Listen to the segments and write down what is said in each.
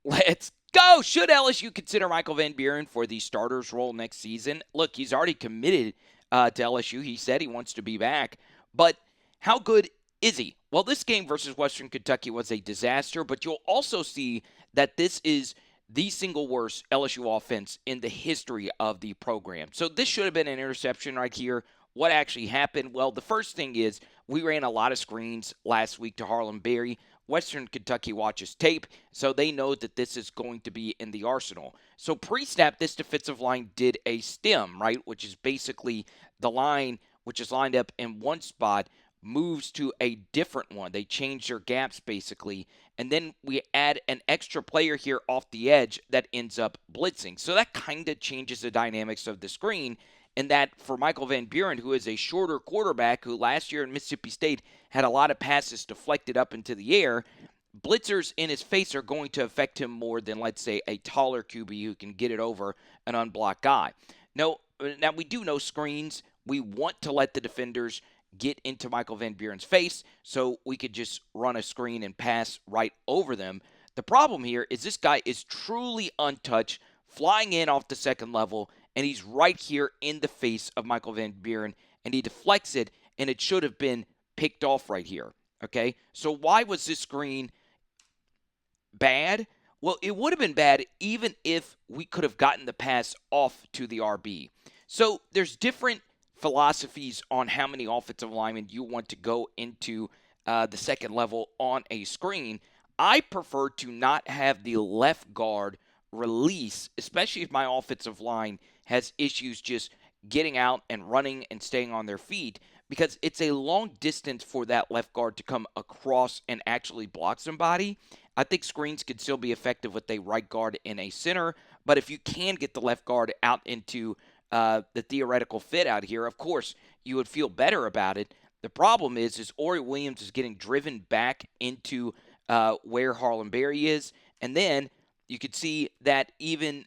Let's go. Should LSU consider Michael Van Buren for the starter's role next season? Look, he's already committed to LSU. He said he wants to be back. But how good is he? Well, this game versus Western Kentucky was a disaster, but you'll also see that this is the single worst LSU offense in the history of the program. So this should have been an interception right here. What actually happened? Well, the first thing is we ran a lot of screens last week to Harlem Berry. Western Kentucky watches tape, so they know that this is going to be in the arsenal. So pre-snap, this defensive line did a stem, right, which is basically the line which is lined up in one spot moves to a different one. They change their gaps basically, and then we add an extra player here off the edge that ends up blitzing. So that kind of changes the dynamics of the screen. And that for Michael Van Buren, who is a shorter quarterback who last year in Mississippi State had a lot of passes deflected up into the air, blitzers in his face are going to affect him more than, let's say, a taller QB who can get it over an unblocked guy. Now we do know screens. We want to let the defenders get into Michael Van Buren's face so we could just run a screen and pass right over them. The problem here is this guy is truly untouched, flying in off the second level, and he's right here in the face of Michael Van Buren, and he deflects it, and it should have been picked off right here, okay? So why was this screen bad? Well, it would have been bad even if we could have gotten the pass off to the RB. So there's different philosophies on how many offensive linemen you want to go into the second level on a screen. I prefer to not have the left guard release, especially if my offensive line has issues just getting out and running and staying on their feet, because it's a long distance for that left guard to come across and actually block somebody. I think screens could still be effective with a right guard and a center, but if you can get the left guard out into the theoretical fit out here, of course, you would feel better about it. The problem is Ori Williams is getting driven back into where Harlem Berry is, and then you could see that even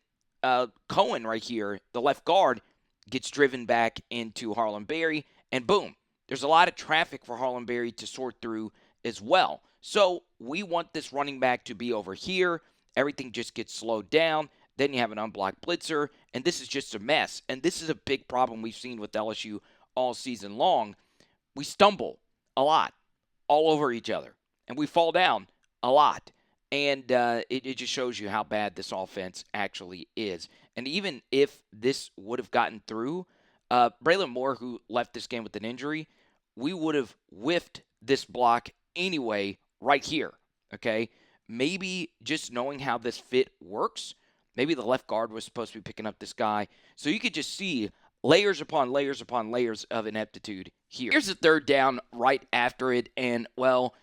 Cohen right here, the left guard, gets driven back into Harlem Berry, and boom, there's a lot of traffic for Harlem Berry to sort through as well. So we want this running back to be over here. Everything just gets slowed down. Then you have an unblocked blitzer, and this is just a mess. And this is a big problem we've seen with LSU all season long. We stumble a lot all over each other, and we fall down a lot. And it just shows you how bad this offense actually is. And even if this would have gotten through, Braylon Moore, who left this game with an injury, we would have whiffed this block anyway right here, okay? Maybe just knowing how this fit works, maybe the left guard was supposed to be picking up this guy. So you could just see layers upon layers upon layers of ineptitude here. Here's the third down right after it, and, well,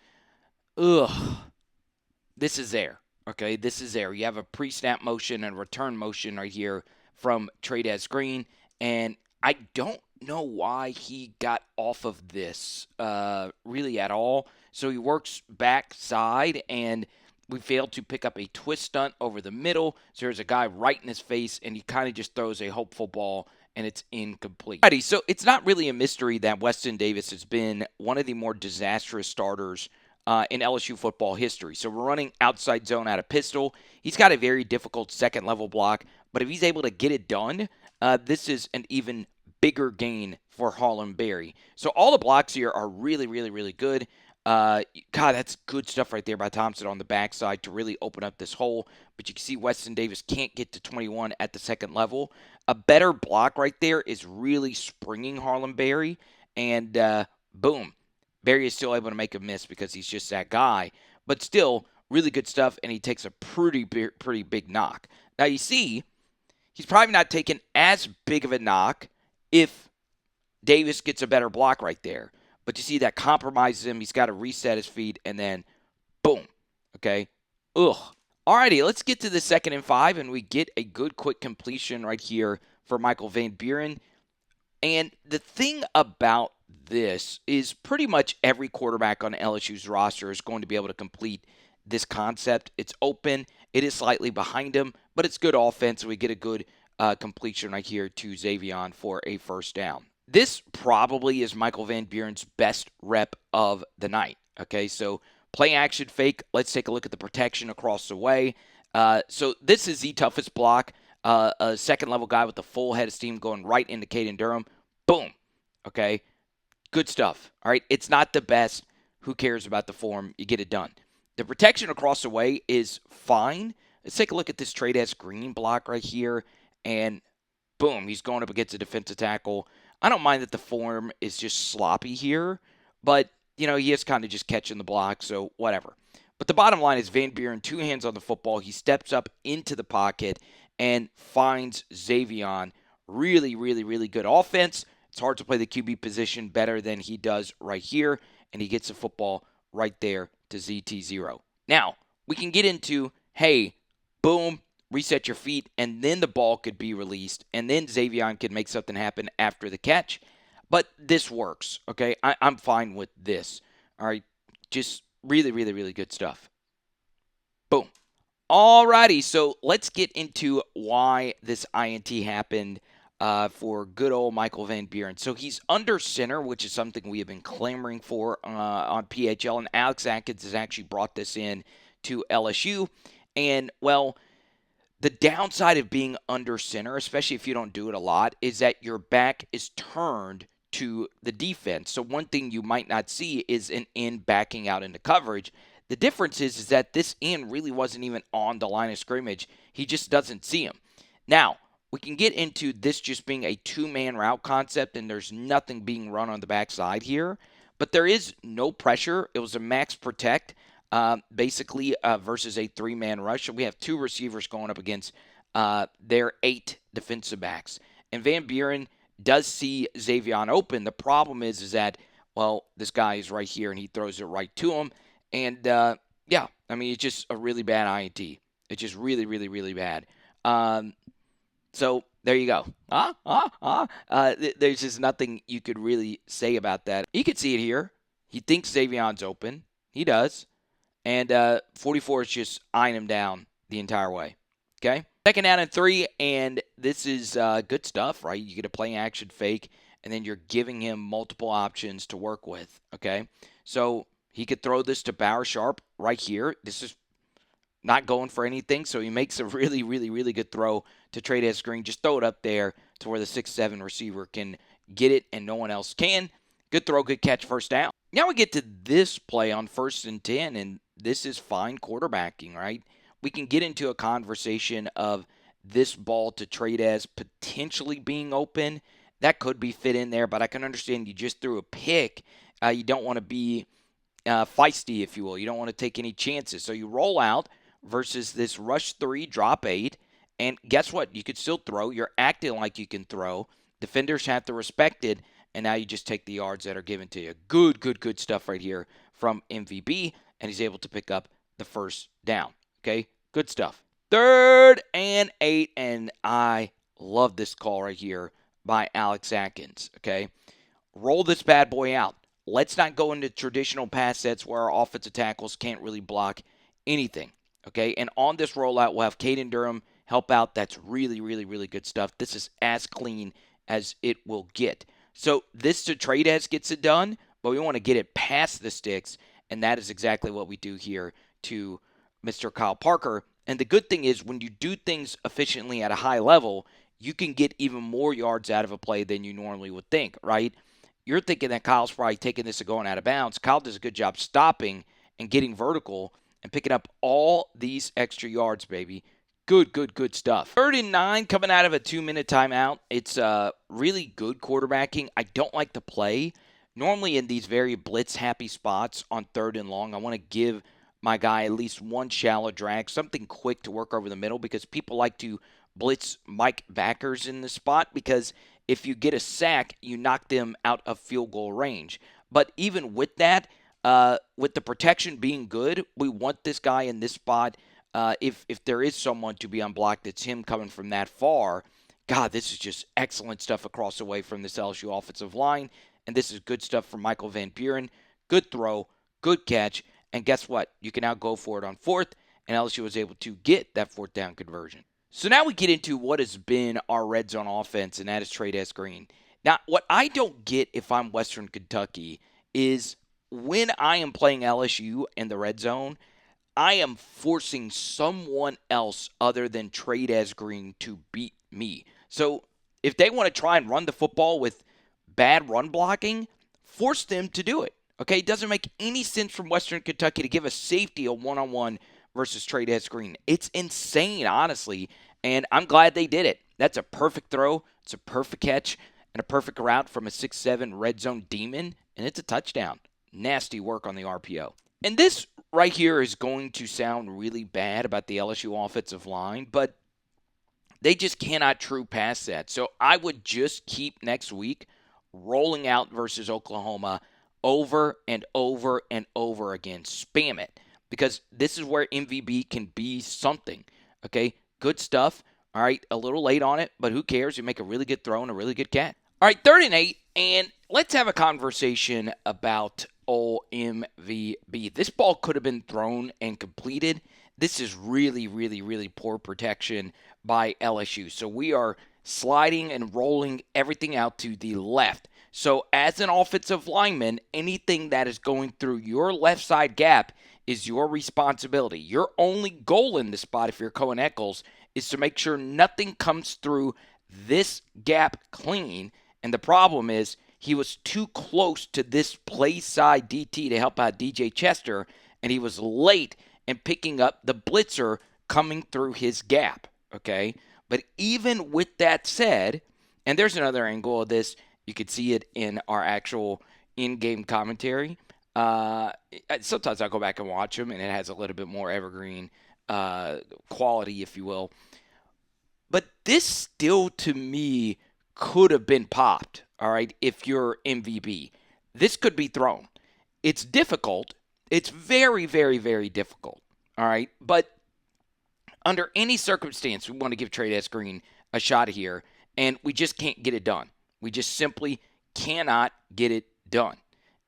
this is there, okay? This is there. You have a pre-snap motion and return motion right here from Trey'Dez Green, and I don't know why he got off of this really at all. So he works backside, and we failed to pick up a twist stunt over the middle. So there's a guy right in his face, and he kind of just throws a hopeful ball, and it's incomplete. Alrighty, so it's not really a mystery that Weston Davis has been one of the more disastrous starters in LSU football history. So we're running outside zone out of pistol. He's got a very difficult second-level block, but if he's able to get it done, this is an even bigger gain for Harlem Berry. So all the blocks here are really, really, really good. God, that's good stuff right there by Thompson on the backside to really open up this hole. But you can see Weston Davis can't get to 21 at the second level. A better block right there is really springing Harlem Berry. And boom, Berry is still able to make a miss because he's just that guy. But still, really good stuff, and he takes a pretty big knock. Now you see, he's probably not taking as big of a knock if Davis gets a better block right there. But you see that compromises him. He's got to reset his feet, and then boom. Okay? Alrighty, let's get to the 2nd and 5, and we get a good quick completion right here for Michael Van Buren. And the thing about this is pretty much every quarterback on LSU's roster is going to be able to complete this concept. It's open. It is slightly behind him, but it's good offense. We get a good completion right here to Xavion for a first down. This probably is Michael Van Buren's best rep of the night. Okay, so play action fake. Let's take a look at the protection across the way. So this is the toughest block. A second-level guy with a full head of steam going right into Caden Durham. Boom. Okay. Good stuff. All right. It's not the best. Who cares about the form? You get it done. The protection across the way is fine. Let's take a look at this Trey'Dez green block right here. And boom, he's going up against a defensive tackle. I don't mind that the form is just sloppy here, but, he is kind of just catching the block, so whatever. But the bottom line is Van Buren, two hands on the football. He steps up into the pocket and finds Xavion. Really, really, really good offense. It's hard to play the QB position better than he does right here, and he gets the football right there to ZT0. Now, we can get into, hey, boom, reset your feet, and then the ball could be released, and then Xavion could make something happen after the catch. But this works, okay? I'm fine with this, all right? Just really, really, really good stuff. Boom. Alrighty, so let's get into why this INT happened for good old Michael Van Buren. So he's under center, which is something we have been clamoring for on PHL, and Alex Atkins has actually brought this in to LSU. And, well, the downside of being under center, especially if you don't do it a lot, is that your back is turned to the defense. So one thing you might not see is an end backing out into coverage. The difference is that this end really wasn't even on the line of scrimmage. He just doesn't see him. Now, we can get into this just being a two-man route concept, and there's nothing being run on the backside here. But there is no pressure. It was a max protect, basically, versus a three-man rush. So we have two receivers going up against their 8 defensive backs. And Van Buren does see Xavion open. The problem is that, well, this guy is right here, and he throws it right to him. And, it's just a really bad INT. It's just really, really, really bad. So there you go. There's just nothing you could really say about that. You can see it here. He thinks Xavion's open. He does. And 44 is just eyeing him down the entire way. Okay? Second down and 3, and this is good stuff, right? You get a play action fake, and then you're giving him multiple options to work with. Okay? So he could throw this to Bauer Sharp right here. This is not going for anything, so he makes a really, really, really good throw to Trey'Dez Green. Just throw it up there to where the 6'7" receiver can get it and no one else can. Good throw, good catch, first down. Now we get to this play on 1st and 10, and this is fine quarterbacking, right? We can get into a conversation of this ball to Trey'Dez potentially being open. That could be fit in there, but I can understand you just threw a pick. You don't want to be feisty, if you will. You don't want to take any chances. So you roll out versus this rush 3, drop 8, and guess what? You could still throw. You're acting like you can throw. Defenders have to respect it, and now you just take the yards that are given to you. Good stuff right here from MVB, and he's able to pick up the first down. Okay, good stuff. 3rd and 8, and I love this call right here by Alex Atkins. Okay, roll this bad boy out. Let's not go into traditional pass sets where our offensive tackles can't really block anything. Okay, and on this rollout, we'll have Caden Durham help out. That's really, really, really good stuff. This is as clean as it will get. So this to Trey'Dez gets it done, but we want to get it past the sticks, and that is exactly what we do here to Mr. Kyle Parker. And the good thing is when you do things efficiently at a high level, you can get even more yards out of a play than you normally would think, right? You're thinking that Kyle's probably taking this and going out of bounds. Kyle does a good job stopping and getting vertical and picking up all these extra yards, baby. Good stuff. 3rd and 9 coming out of a 2-minute timeout. It's really good quarterbacking. I don't like the play. Normally in these very blitz-happy spots on 3rd and long, I want to give my guy at least one shallow drag, something quick to work over the middle because people like to blitz Mike backers in the spot because if you get a sack, you knock them out of field goal range. But even with that, with the protection being good, we want this guy in this spot. If there is someone to be unblocked, it's him coming from that far. God, this is just excellent stuff across the way from this LSU offensive line. And this is good stuff from Michael Van Buren. Good throw, good catch. And guess what? You can now go for it on 4th, and LSU was able to get that 4th down conversion. So now we get into what has been our red zone offense, and that is Trey'Dez Green. Now, what I don't get if I'm Western Kentucky is when I am playing LSU in the red zone, I am forcing someone else other than Trey'Dez Green to beat me. So if they want to try and run the football with bad run blocking, force them to do it. Okay, it doesn't make any sense from Western Kentucky to give a safety a one-on-one versus Trey'Dez Green. It's insane, honestly, and I'm glad they did it. That's a perfect throw. It's a perfect catch and a perfect route from a 6'7" red zone demon, and it's a touchdown. Nasty work on the RPO. And this right here is going to sound really bad about the LSU offensive line, but they just cannot true pass that. So I would just keep next week rolling out versus Oklahoma over and over and over again. Spam it, because this is where MVB can be something. Okay, good stuff. All right, a little late on it, but who cares? You make a really good throw and a really good catch. All right, 3rd and 8, and let's have a conversation about MVP. This ball could have been thrown and completed. This is really, really, really poor protection by LSU. So we are sliding and rolling everything out to the left. So as an offensive lineman, anything that is going through your left side gap is your responsibility. Your only goal in this spot, if you're Cohen Eccles, is to make sure nothing comes through this gap clean. And the problem is he was too close to this play side DT to help out DJ Chester, and he was late in picking up the blitzer coming through his gap, okay? But even with that said, and there's another angle of this, you could see it in our actual in-game commentary. Sometimes I'll go back and watch them, and it has a little bit more evergreen quality, if you will. But this still, to me, could have been popped, all right, if you're MVP. This could be thrown. It's difficult. It's very, very, very difficult, all right? But under any circumstance, we want to give Trey'Dez Green a shot here, and we just can't get it done. We just simply cannot get it done.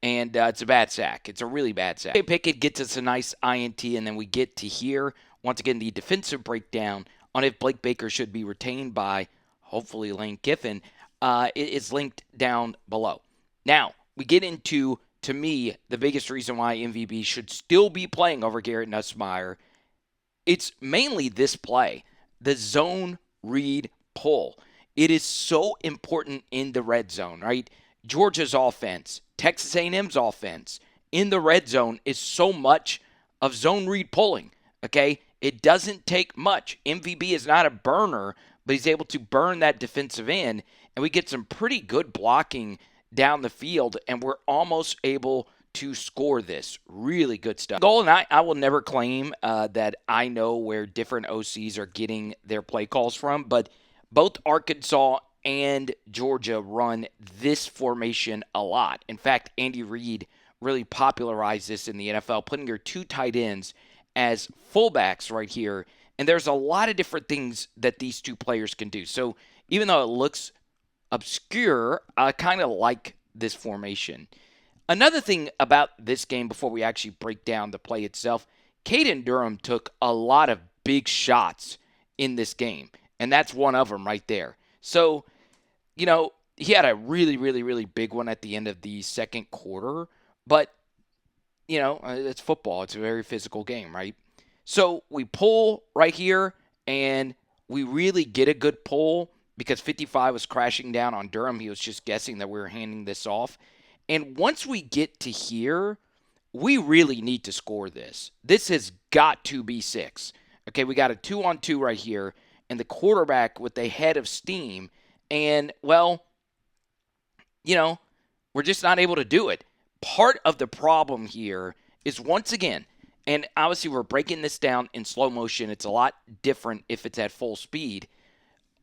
And it's a bad sack. It's a really bad sack. Pickett gets us a nice INT, and then we get to here. Once again, the defensive breakdown on if Blake Baker should be retained by, hopefully, Lane Kiffin, is linked down below. Now, we get into, to me, the biggest reason why MVP should still be playing over Garrett Nussmeier. It's mainly this play, the zone read pull. It is so important in the red zone, right? Georgia's offense, Texas A&M's offense in the red zone is so much of zone read pulling, okay? It doesn't take much. MVP is not a burner, but he's able to burn that defensive end, and we get some pretty good blocking down the field, and we're almost able to score this. Really good stuff. Goal, and I will never claim that I know where different OCs are getting their play calls from, but both Arkansas and Georgia run this formation a lot. In fact, Andy Reid really popularized this in the NFL, putting your 2 tight ends as fullbacks right here. And there's a lot of different things that these 2 players can do. So even though it looks obscure, I kind of like this formation. Another thing about this game before we actually break down the play itself, Caden Durham took a lot of big shots in this game, and that's one of them right there. So, you know, he had a really, really, really big one at the end of the second quarter, but, you know, it's football. It's a very physical game, right? So we pull right here, and we really get a good pull because 55 was crashing down on Durham. He was just guessing that we were handing this off. And once we get to here, we really need to score this. This has got to be 6. Okay, we got a 2-on-2 right here, and the quarterback with the head of steam. And, well, you know, we're just not able to do it. Part of the problem here is, once again, and obviously we're breaking this down in slow motion. It's a lot different if it's at full speed.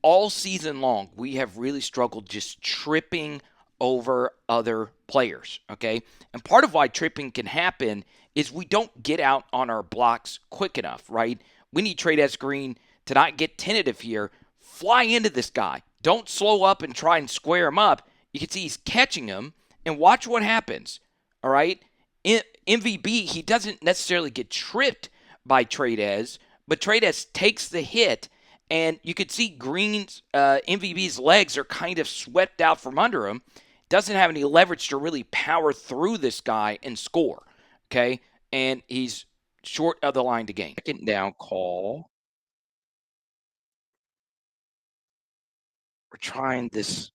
All season long, we have really struggled just tripping over other players, okay? And part of why tripping can happen is we don't get out on our blocks quick enough, right? We need Trey'Dez Green to not get tentative here. Fly into this guy. Don't slow up and try and square him up. You can see he's catching him, and watch what happens, all right? In MVP, he doesn't necessarily get tripped by Trey'Dez, but Trey'Dez takes the hit, and you could see Green's MVB's legs are kind of swept out from under him. Doesn't have any leverage to really power through this guy and score, okay? And he's short of the line to gain. Second down call. We're trying this.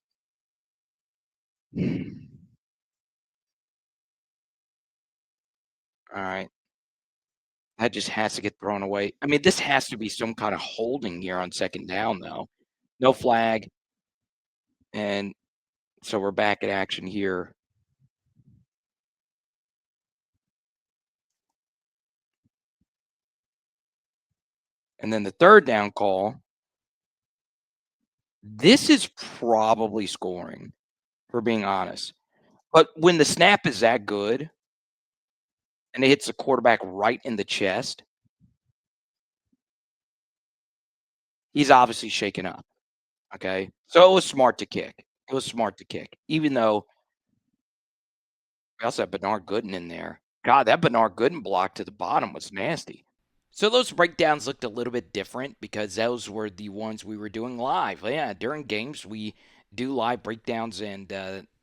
All right. That just has to get thrown away. I mean, this has to be some kind of holding here on second down, though. No flag. And so we're back at action here. And then the third down call. This is probably scoring, for being honest. But when the snap is that good and it hits the quarterback right in the chest, he's obviously shaken up. Okay. So it was smart to kick. It was smart to kick, even though we also had Bernard Gooden in there. God, that Bernard Gooden block to the bottom was nasty. So those breakdowns looked a little bit different because those were the ones we were doing live. Yeah, during games we do live breakdowns, and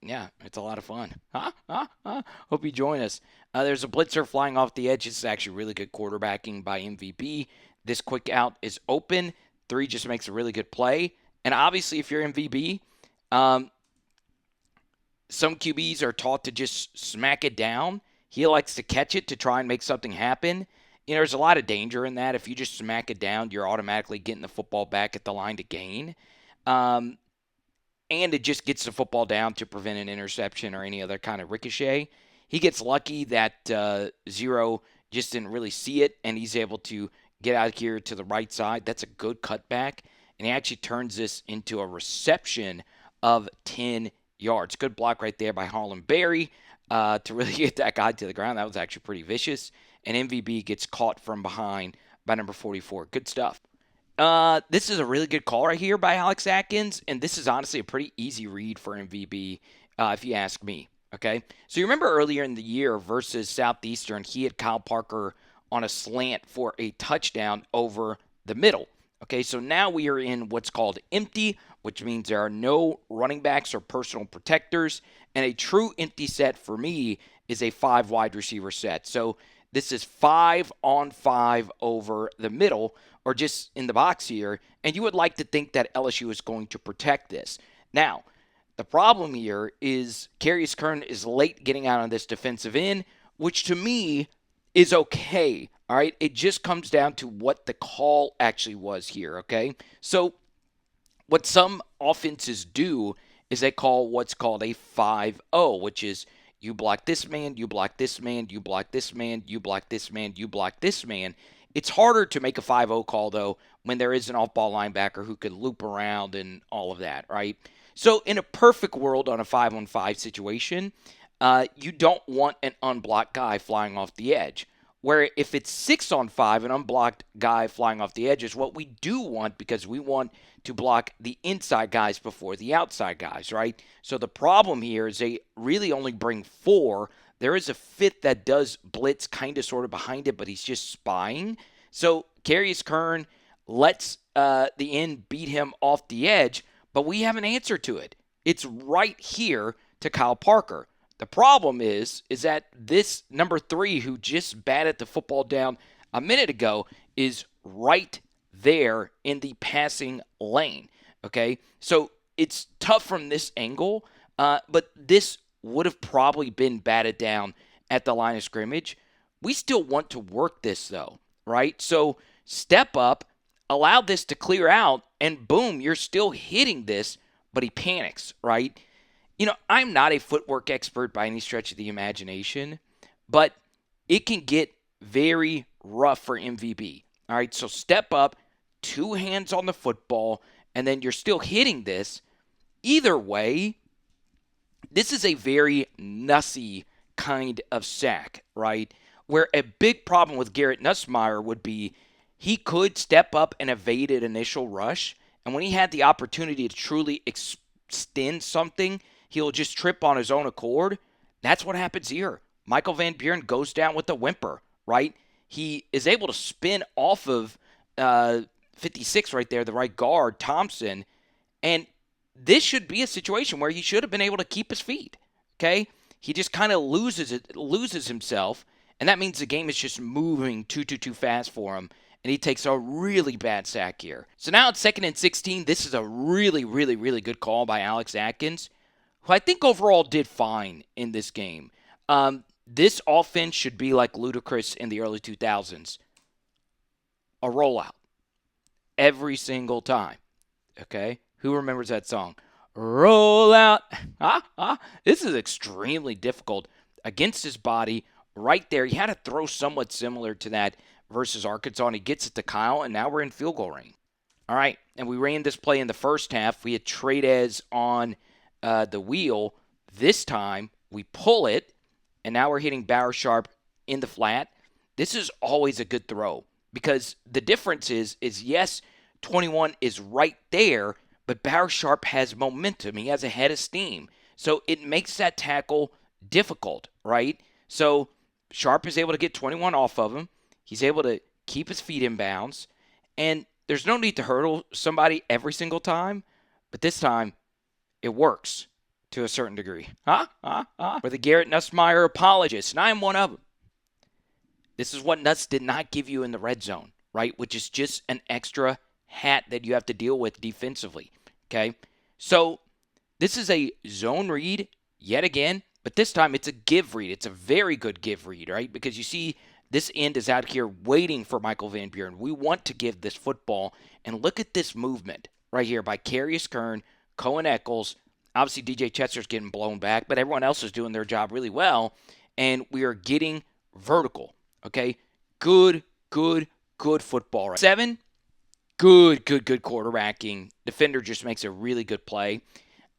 yeah, it's a lot of fun. Hope you join us. There's a blitzer flying off the edge. This is actually really good quarterbacking by MVP. This quick out is open. 3 just makes a really good play. And obviously, if you're MVP, some QBs are taught to just smack it down. He likes to catch it to try and make something happen. You know, there's a lot of danger in that. If you just smack it down, you're automatically getting the football back at the line to gain. And it just gets the football down to prevent an interception or any other kind of ricochet. He gets lucky that Zero just didn't really see it, and he's able to get out here to the right side. That's a good cutback, and he actually turns this into a reception of 10 yards. Good block right there by Harlem Berry to really get that guy to the ground. That was actually pretty vicious. And MVB gets caught from behind by number 44. Good stuff. This is a really good call right here by Alex Atkins, and this is honestly a pretty easy read for MVB, if you ask me. Okay, so you remember earlier in the year versus Southeastern, he had Kyle Parker on a slant for a touchdown over the middle. Okay, so now we are in what's called empty, which means there are no running backs or personal protectors, and a true empty set for me is a 5 wide receiver set. So this is 5 on 5 over the middle, or just in the box here, and you would like to think that LSU is going to protect this. Now, the problem here is Darius Kern is late getting out on this defensive end, which to me is okay. All right, it just comes down to what the call actually was here. Okay, so what some offenses do is they call what's called a 5-0, which is you block this man, you block this man, you block this man, you block this man, you block this man. It's harder to make a 5-0 call, though, when there is an off-ball linebacker who could loop around and all of that, right? So in a perfect world on a 5-on-5 situation, you don't want an unblocked guy flying off the edge. Where if it's 6-on-5, an unblocked guy flying off the edge is what we do want, because we want to block the inside guys before the outside guys, right? So the problem here is they really only bring 4. There is a 5th that does blitz kind of sort of behind it, but he's just spying. So Darius Kern lets the end beat him off the edge, but we have an answer to it. It's right here to Kyle Parker. The problem is that this number 3, who just batted the football down a minute ago, is right there in the passing lane. Okay, so it's tough from this angle, but this would have probably been batted down at the line of scrimmage. We still want to work this, though, right? So step up, allow this to clear out, and boom, you're still hitting this, but he panics, right? You know, I'm not a footwork expert by any stretch of the imagination, but it can get very rough for MVP. All right, so step up, 2 hands on the football, and then you're still hitting this. Either way, this is a very Nussy kind of sack, right? Where a big problem with Garrett Nussmeier would be he could step up and evade an initial rush, and when he had the opportunity to truly extend something, he'll just trip on his own accord. That's what happens here. Michael Van Buren goes down with a whimper, right? He is able to spin off of 56 right there, the right guard, Thompson, and this should be a situation where he should have been able to keep his feet, okay? He just kind of loses himself, And that means the game is just moving too fast for him. And he takes a really bad sack here. So now it's 2nd and 16. This is a really good call by Alex Atkins, who I think overall did fine in this game. This offense should be like Ludacris in the early 2000s. A rollout. Every single time. Okay? Who remembers that song? Roll out. This is extremely difficult against his body right there. He had to throw somewhat similar to that versus Arkansas, and he gets it to Kyle, and now we're in field goal range. All right, and we ran this play in the first half. We had Trey'Dez on the wheel. This time, we pull it, and now we're hitting Bauer Sharp in the flat. This is always a good throw because the difference is yes, 21 is right there, but Bauer Sharp has momentum. He has a head of steam. So it makes that tackle difficult, right? So Sharp is able to get 21 off of him. He's able to keep his feet in bounds. And there's no need to hurdle somebody every single time, but this time it works to a certain degree. For the Garrett Nussmeier apologists, and I am one of them. This is what Nuss did not give you in the red zone, right? Which is just an extra hat that you have to deal with defensively, okay? So this is a zone read yet again, but this time it's a give read. It's a very good give read, right? Because you see this end is out here waiting for Michael Van Buren. We want to give this football, and look at this movement right here by Carius Kern, Cohen Eccles. Obviously, DJ Chester's getting blown back, but everyone else is doing their job really well, and we are getting vertical, okay? Good football. Right? 7, good quarterbacking. Defender just makes a really good play.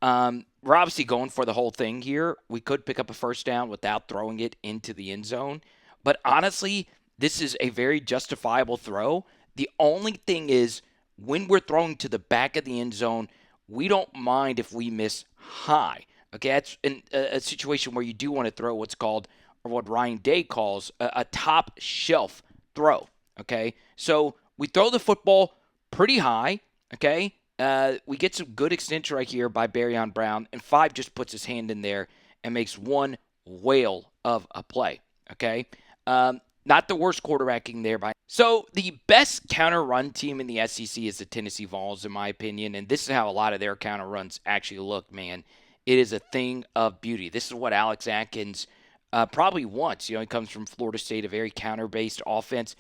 We're obviously going for the whole thing here. We could pick up a first down without throwing it into the end zone. But honestly, this is a very justifiable throw. The only thing is, when we're throwing to the back of the end zone, we don't mind if we miss high. Okay, that's a situation where you do want to throw what's called, or what Ryan Day calls, a top shelf throw. Okay, so we throw the football pretty high. Okay, we get some good extension right here by Barryon Brown, and 5 just puts his hand in there and makes one whale of a play. Okay, not the worst quarterbacking there. So the best counter run team in the SEC is the Tennessee Vols, in my opinion, and this is how a lot of their counter runs actually look, man. It is a thing of beauty. This is what Alex Atkins probably wants. You know, he comes from Florida State, a very counter-based offense.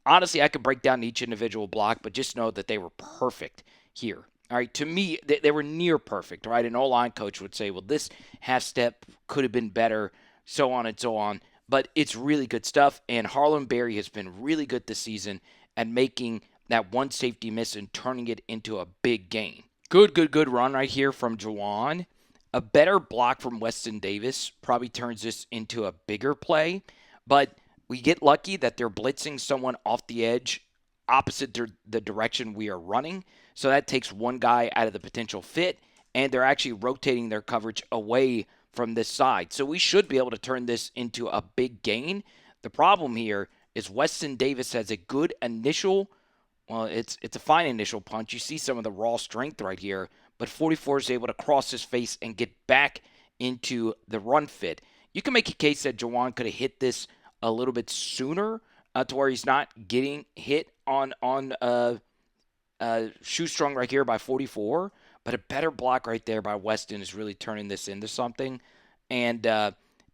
Honestly, I could break down each individual block, but just know that they were perfect here. All right, to me, they were near perfect, right? An O-line coach would say, well, this half step could have been better, so on and so on. But it's really good stuff, and Harlem Berry has been really good this season at making that one safety miss and turning it into a big gain. Good run right here from Juwan. A better block from Weston Davis probably turns this into a bigger play, but we get lucky that they're blitzing someone off the edge opposite the direction we are running, so that takes one guy out of the potential fit, and they're actually rotating their coverage away from this side. So we should be able to turn this into a big gain. The problem here is Weston Davis has a good initial, well, it's a fine initial punch. You see some of the raw strength right here, but 44 is able to cross his face and get back into the run fit. You can make a case that Juwan could have hit this a little bit sooner to where he's not getting hit on shoestrung right here by 44. But a better block right there by Weston is really turning this into something. And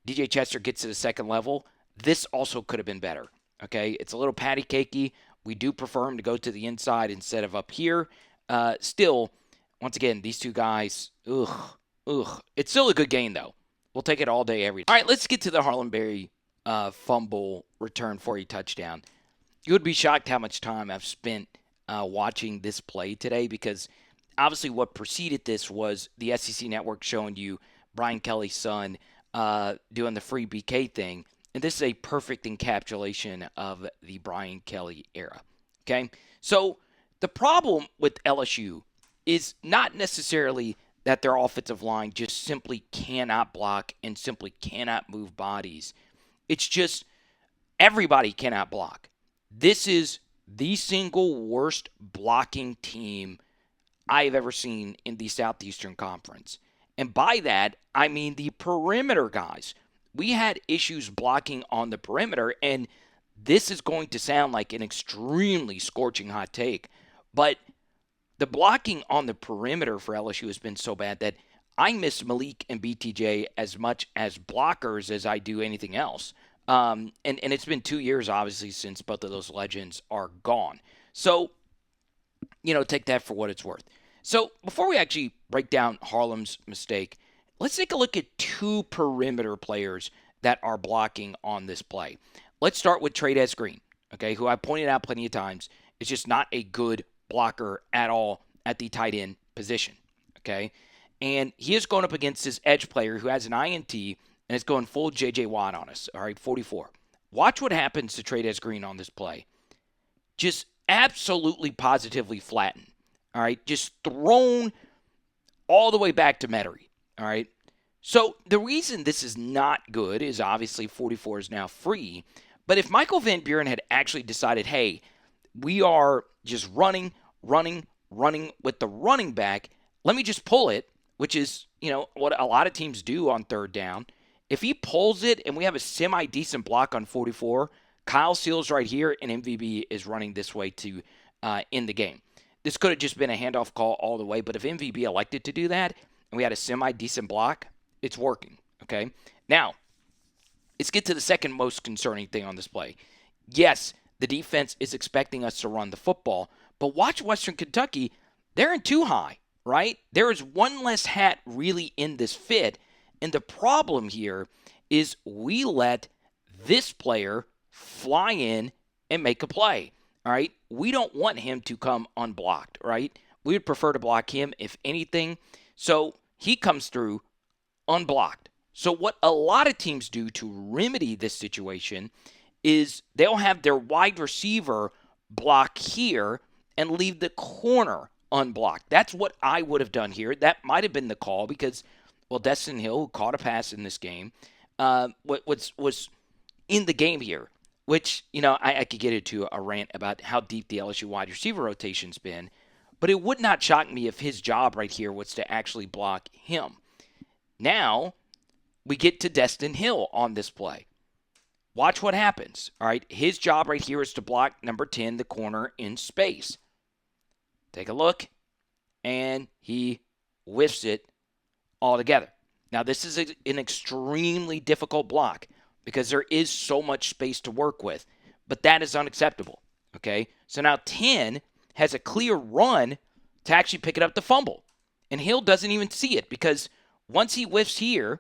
DJ Chester gets to the second level. This also could have been better. Okay, it's a little patty cakey. We do prefer him to go to the inside instead of up here. Still, once again, these two guys, It's still a good game, though. We'll take it all day, every day. All right, let's get to the Harlem Berry fumble return for a touchdown. You would be shocked how much time I've spent watching this play today, because obviously what preceded this was the SEC Network showing you Brian Kelly's son doing the free BK thing. And this is a perfect encapsulation of the Brian Kelly era. Okay? So the problem with LSU is not necessarily that their offensive line just simply cannot block and simply cannot move bodies. It's just everybody cannot block. This is the single worst blocking team I've ever seen in the Southeastern Conference. And by that, I mean the perimeter guys. we had issues blocking on the perimeter, and this is going to sound like an extremely scorching hot take, but the blocking on the perimeter for LSU has been so bad that I miss Malik and BTJ as much as blockers as I do anything else. And it's been 2 years, obviously, since both of those legends are gone. So, take that for what it's worth. So before we actually break down Harlem's mistake, let's take a look at two perimeter players that are blocking on this play. Let's start with Trey'Dez Green, okay, who I pointed out plenty of times is just not a good blocker at all at the tight end position, okay? And he is going up against his edge player who has an INT and is going full J.J. Watt on us, all right, 44. Watch what happens to Trey'Dez Green on this play. Just absolutely positively flattened, all right? Just thrown all the way back to Metairie, all right? So the reason this is not good is obviously 44 is now free. But if Michael Van Buren had actually decided, hey, we are just running with the running back, let me just pull it, which is, what a lot of teams do on third down. If he pulls it and we have a semi-decent block on 44, Kyle Seals right here and MVB is running this way to end the game. This could have just been a handoff call all the way, but if MVB elected to do that and we had a semi-decent block, it's working, okay? Now, let's get to the second most concerning thing on this play. Yes, the defense is expecting us to run the football, but watch Western Kentucky. They're in too high, right? There is one less hat really in this fit, and the problem here is we let this player fly in and make a play, all right? We don't want him to come unblocked, right? We would prefer to block him, if anything. So he comes through unblocked. So what a lot of teams do to remedy this situation is they'll have their wide receiver block here and leave the corner unblocked. That's what I would have done here. That might have been the call because, Destin Hill, who caught a pass in this game, was in the game here, which, I could get into a rant about how deep the LSU wide receiver rotation's been, but it would not shock me if his job right here was to actually block him. Now, we get to Destin Hill on this play. Watch what happens, all right? His job right here is to block number 10, the corner, in space. Take a look, and he whiffs it altogether. Now, this is an extremely difficult block because there is so much space to work with, but that is unacceptable, okay? So now 10 has a clear run to actually pick it up the fumble, and Hill doesn't even see it because once he whiffs here,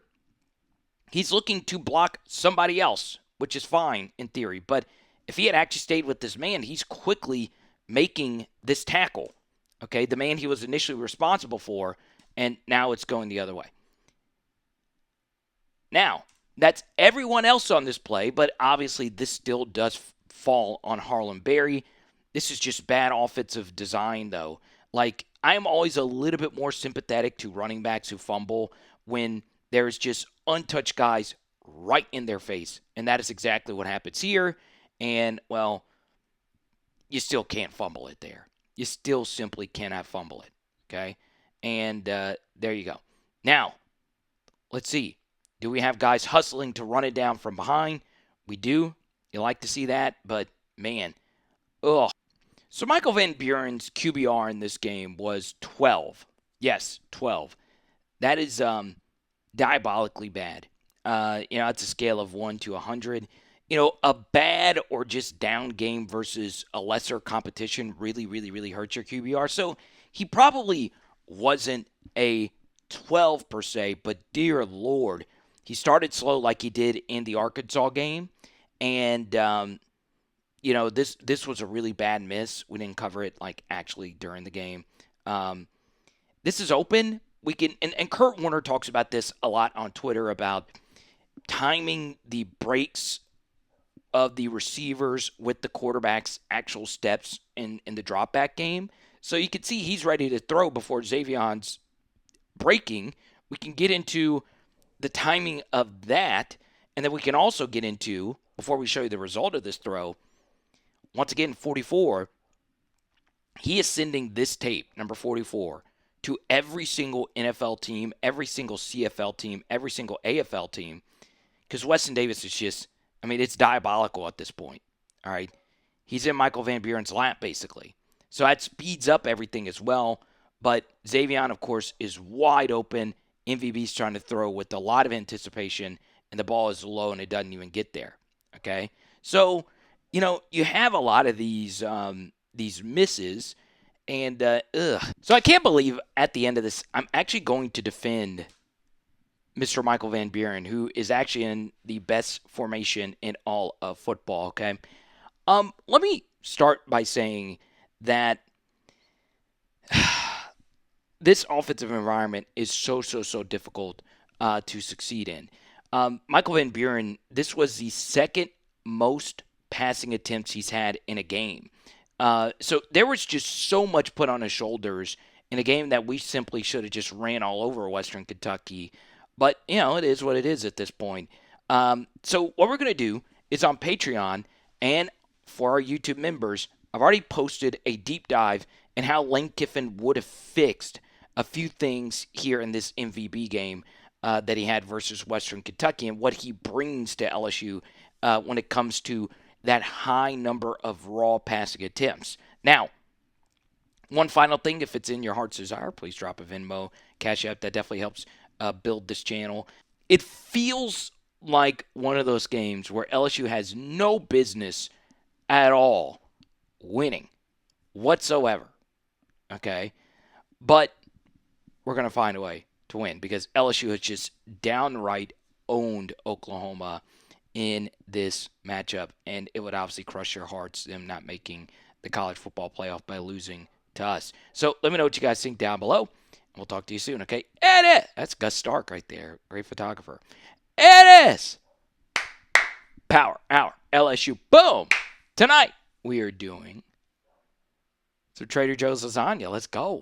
he's looking to block somebody else, which is fine in theory. But if he had actually stayed with this man, he's quickly making this tackle, okay, the man he was initially responsible for, and now it's going the other way. Now, that's everyone else on this play, but obviously this still does fall on Harlem Berry. This is just bad offensive design, though. Like, I'm always a little bit more sympathetic to running backs who fumble when there's just untouched guys right in their face. And that is exactly what happens here. And, you still can't fumble it there. You still simply cannot fumble it, okay? And there you go. Now, let's see. Do we have guys hustling to run it down from behind? We do. You like to see that, but, man, ugh. So Michael Van Buren's QBR in this game was 12. Yes, 12. That is diabolically bad. It's a scale of 1 to 100. A bad or just down game versus a lesser competition really, really, really hurts your QBR. So he probably wasn't a 12 per se, but dear Lord, he started slow like he did in the Arkansas game. And, this was a really bad miss. We didn't cover it, actually during the game. This is open. We can, and Kurt Warner talks about this a lot on Twitter about timing the breaks of the receivers with the quarterback's actual steps in the drop back game. So you can see he's ready to throw before Xavion's breaking. We can get into the timing of that, and then we can also get into, before we show you the result of this throw, once again, 44, he is sending this tape, number 44, to every single NFL team, every single CFL team, every single AFL team. because Weston Davis is just, I mean, it's diabolical at this point. All right. He's in Michael Van Buren's lap, basically. So that speeds up everything as well. But Xavion, of course, is wide open. MVB's trying to throw with a lot of anticipation, and the ball is low, and it doesn't even get there. Okay? So, you have a lot of these misses, and So I can't believe at the end of this, I'm actually going to defend Mr. Michael Van Buren, who is actually in the best formation in all of football, okay? Let me start by saying that this offensive environment is so difficult to succeed in. Michael Van Buren, this was the second most passing attempts he's had in a game. So there was just so much put on his shoulders in a game that we simply should have just ran all over Western Kentucky. But, it is what it is at this point. So what we're going to do is on Patreon and for our YouTube members, I've already posted a deep dive in how Lane Kiffin would have fixed a few things here in this MVB game that he had versus Western Kentucky and what he brings to LSU when it comes to that high number of raw passing attempts. Now, one final thing, if it's in your heart's desire, please drop a Venmo, Cash App. That definitely helps build this channel. It feels like one of those games where LSU has no business at all winning whatsoever. Okay? But we're going to find a way to win because LSU has just downright owned Oklahoma in this matchup, and it would obviously crush your hearts, them not making the college football playoff by losing to us. So let me know what you guys think down below, and we'll talk to you soon, okay? Edit! That's Gus Stark right there. Great photographer. It is Power Hour LSU. Boom! Tonight we are doing some Trader Joe's lasagna. Let's go.